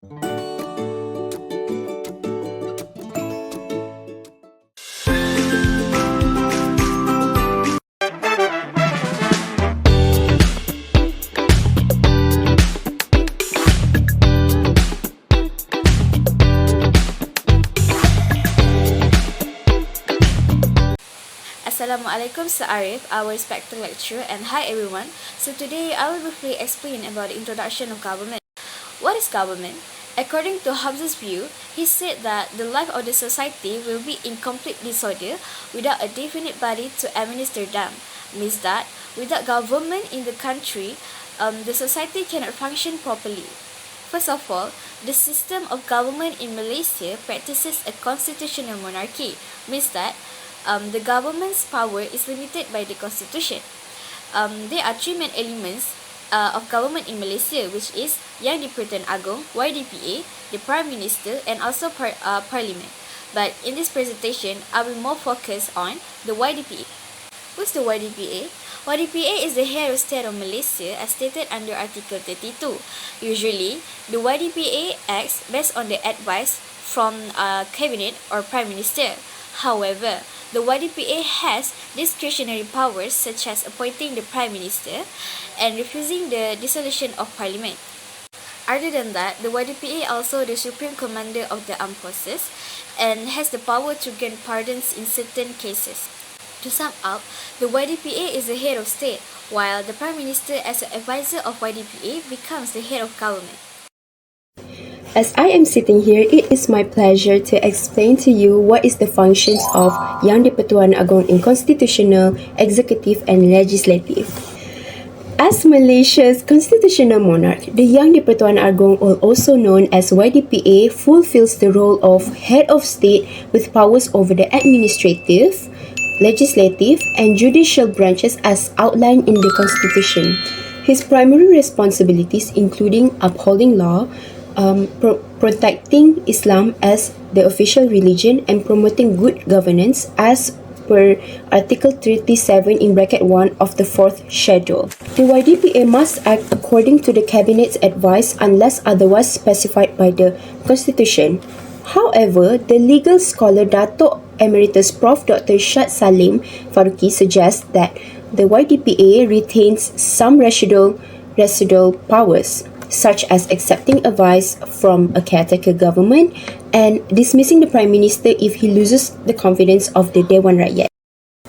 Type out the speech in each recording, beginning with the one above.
Assalamualaikum, Ariff, our respected lecturer, and hi everyone. So today I will briefly explain about the introduction of government. What is government? According to Hobbes' view, he said that the life of the society will be in complete disorder without a definite body to administer them. Means that without government in the country, the society cannot function properly. First of all, the system of government in Malaysia practices a constitutional monarchy. Means that the government's power is limited by the constitution. There are three main elements of government in Malaysia, which is Yang di-Pertuan Agong, YDPA, the Prime Minister, and also Parliament. But in this presentation, I will more focus on the YDPA. Who's the YDPA? YDPA is the head of state of Malaysia as stated under Article 32. Usually, the YDPA acts based on the advice from Cabinet or Prime Minister. However, the YDPA has discretionary powers such as appointing the Prime Minister and refusing the dissolution of Parliament. Other than that, the YDPA also the Supreme Commander of the Armed Forces and has the power to grant pardons in certain cases. To sum up, the YDPA is the head of state, while the Prime Minister as an advisor of YDPA becomes the head of government. As I am sitting here, it is my pleasure to explain to you what is the functions of Yang di-Pertuan Agong in constitutional, executive and legislative. As Malaysia's constitutional monarch, the Yang di-Pertuan Agong, also known as YDPA, fulfills the role of head of state with powers over the administrative, legislative and judicial branches as outlined in the constitution. His primary responsibilities including upholding law, protecting Islam as the official religion and promoting good governance as per Article 37 in bracket 1 of the 4th schedule. The YDPA must act according to the Cabinet's advice unless otherwise specified by the Constitution. However, the legal scholar Dato' Emeritus Prof. Dr. Shad Salim Faruqi suggests that the YDPA retains some residual powers, such as accepting advice from a caretaker government and dismissing the Prime Minister if he loses the confidence of the Dewan Rakyat.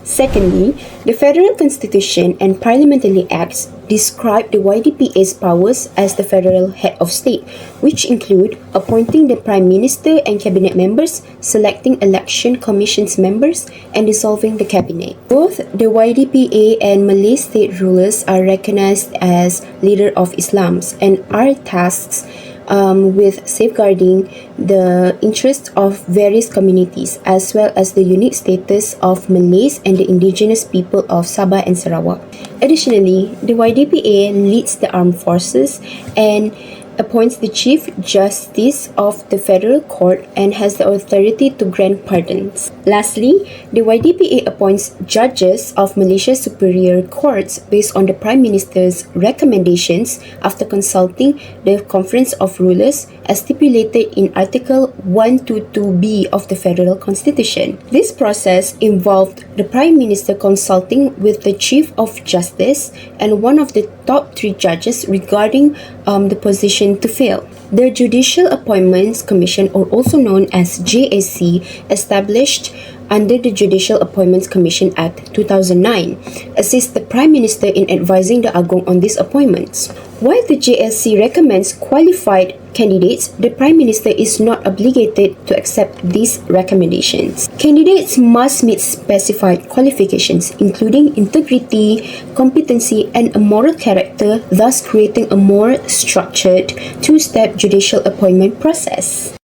Secondly, the Federal Constitution and Parliamentary Acts describe the YDPA's powers as the federal head of state, which include appointing the Prime Minister and Cabinet members, selecting election commissions members, and dissolving the Cabinet. Both the YDPA and Malay state rulers are recognized as leader of Islam and are tasked with safeguarding the interests of various communities as well as the unique status of Malays and the indigenous people of Sabah and Sarawak. Additionally, the YDPA leads the armed forces and appoints the Chief Justice of the Federal Court and has the authority to grant pardons. Lastly, the YDPA appoints judges of Malaysia's superior courts based on the Prime Minister's recommendations after consulting the Conference of Rulers as stipulated in Article 122B of the Federal Constitution. This process involved the Prime Minister consulting with the Chief of Justice and one of the top 3 judges regarding the position to fill. The Judicial Appointments Commission, or also known as JAC, established under the Judicial Appointments Commission Act 2009, assists the Prime Minister in advising the Agong on these appointments. While the JSC recommends qualified candidates, the Prime Minister is not obligated to accept these recommendations. Candidates must meet specified qualifications, including integrity, competency, and a moral character, thus creating a more structured two-step judicial appointment process.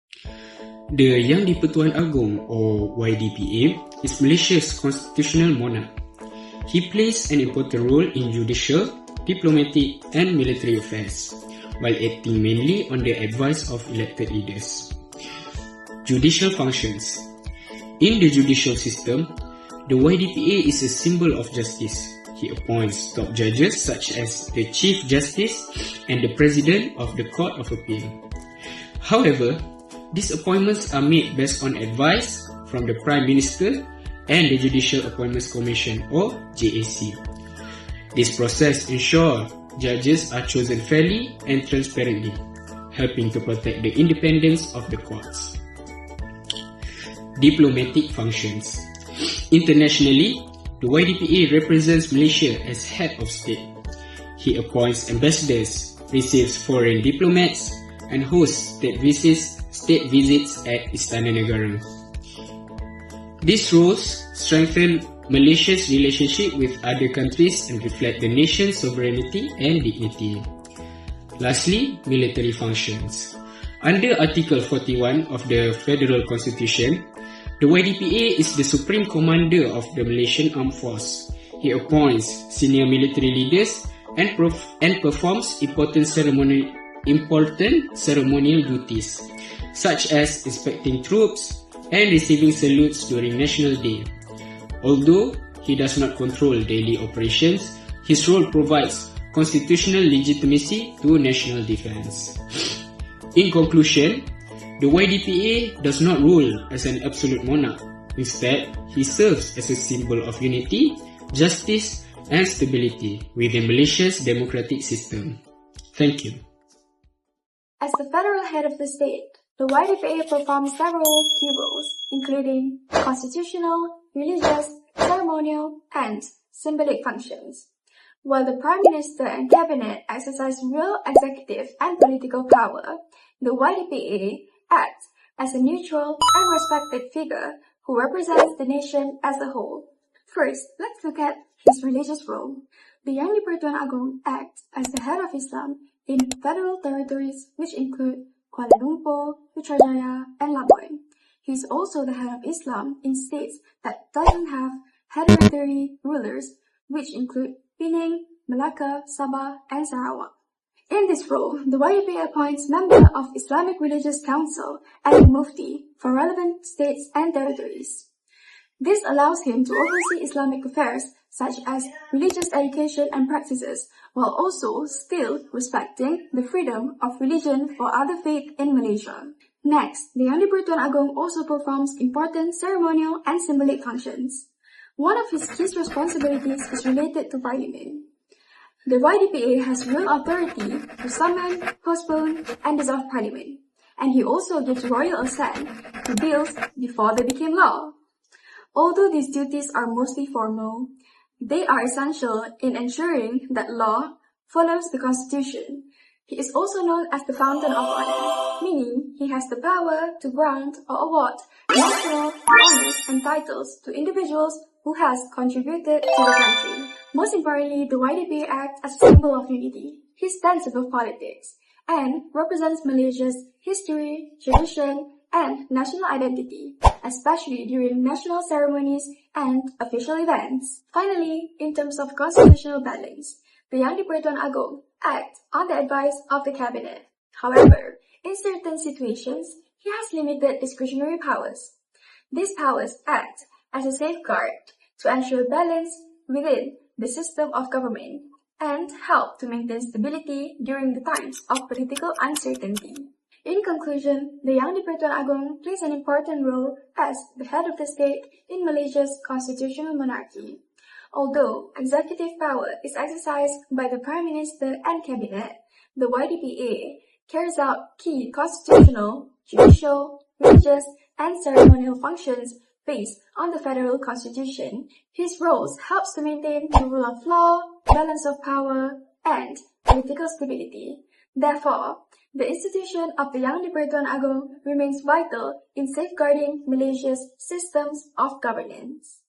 The Yang di-Pertuan Agong, or YDPA, is Malaysia's constitutional monarch. He plays an important role in judicial, diplomatic and military affairs, while acting mainly on the advice of elected leaders. Judicial functions. In the judicial system, the YDPA is a symbol of justice. He appoints top judges such as the Chief Justice and the President of the Court of Appeal. However, these appointments are made based on advice from the Prime Minister and the Judicial Appointments Commission or JAC. This process ensures judges are chosen fairly and transparently, helping to protect the independence of the courts. Diplomatic functions. Internationally, the YDPA represents Malaysia as head of state. He appoints ambassadors, receives foreign diplomats, and hosts state visits at Istana Negara. These roles strengthen Malaysia's relationship with other countries and reflect the nation's sovereignty and dignity. Lastly, military functions. Under Article 41 of the Federal Constitution, the YDPA is the Supreme Commander of the Malaysian Armed Force. He appoints senior military leaders and performs important ceremonial duties, such as inspecting troops and receiving salutes during National Day. Although he does not control daily operations, his role provides constitutional legitimacy to national defense. In conclusion, the YDPA does not rule as an absolute monarch. Instead, he serves as a symbol of unity, justice, and stability within Malaysia's democratic system. Thank you. As the federal head of the state, the YDPA performs several key roles, including constitutional, religious, ceremonial, and symbolic functions. While the Prime Minister and Cabinet exercise real executive and political power, the YDPA acts as a neutral and respected figure who represents the nation as a whole. First, let's look at his religious role. The Yang di-Pertuan Agong acts as the head of Islam in federal territories which include Kuala Lumpur, Putrajaya, and Labuan. He is also the head of Islam in states that doesn't have hereditary rulers, which include Penang, Malacca, Sabah, and Sarawak. In this role, the YDPA appoints member of Islamic Religious Council and the Mufti for relevant states and territories. This allows him to oversee Islamic affairs such as religious education and practices, while also still respecting the freedom of religion for other faiths in Malaysia. Next, the Yang di-Pertuan Agong also performs important ceremonial and symbolic functions. One of his key responsibilities is related to Parliament. The YDPA has real authority to summon, postpone, and dissolve Parliament, and he also gives royal assent to bills before they became law. Although these duties are mostly formal, they are essential in ensuring that law follows the Constitution. He is also known as the Fountain of Honor, meaning he has the power to grant or award national honors and titles to individuals who has contributed to the country. Most importantly, the YDPA acts as a symbol of unity. He stands above politics and represents Malaysia's history, tradition, and national identity, especially during national ceremonies and official events. Finally, in terms of constitutional balance, the Yang di-Pertuan Agong acts on the advice of the Cabinet. However, in certain situations, he has limited discretionary powers. These powers act as a safeguard to ensure balance within the system of government and help to maintain stability during the times of political uncertainty. In conclusion, the Yang di-Pertuan Agong plays an important role as the head of the state in Malaysia's constitutional monarchy. Although executive power is exercised by the Prime Minister and Cabinet, the YDPA carries out key constitutional, judicial, religious, and ceremonial functions based on the federal constitution. His roles helps to maintain the rule of law, balance of power, and political stability. Therefore, the institution of the Yang di-Pertuan Agong remains vital in safeguarding Malaysia's systems of governance.